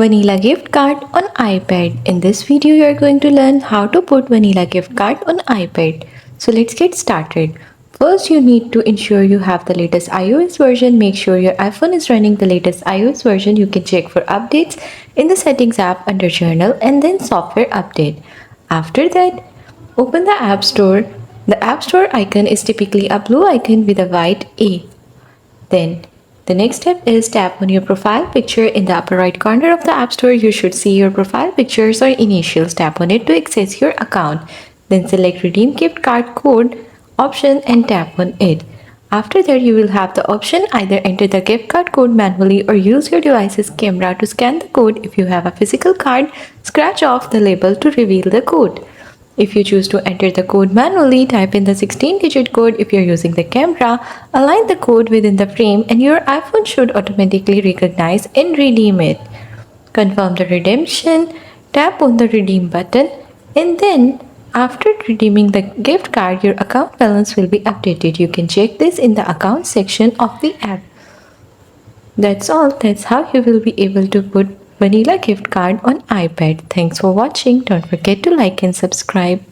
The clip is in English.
Vanilla gift card on iPad. In this video, you are going to learn how to put vanilla gift card on iPad. So let's get started. First, you need to ensure you have the latest iOS version. Make sure your iPhone is running the latest iOS version. You can check for updates in the Settings app under Journal and then Software Update. After that, open the App Store. The App Store icon is typically a blue icon with a white A. Then the next step is tap on your profile picture in the upper right corner of the App Store. You should see your profile pictures or initials. Tap on it to access your account. Then select Redeem Gift Card Code option and tap on it. After that, you will have the option either enter the gift card code manually or use your device's camera to scan the code. If you have a physical card, scratch off the label to reveal the code. If you choose to enter the code manually, type in the 16-digit code. If you're using the camera, align the code within the frame and your iPhone should automatically recognize and redeem it. Confirm the redemption, tap on the redeem button, and then after redeeming the gift card, your account balance will be updated. You can check this in the account section of the app. That's all. That's how you will be able to put vanilla gift card on iPad. Thanks for watching. Don't forget to like and subscribe.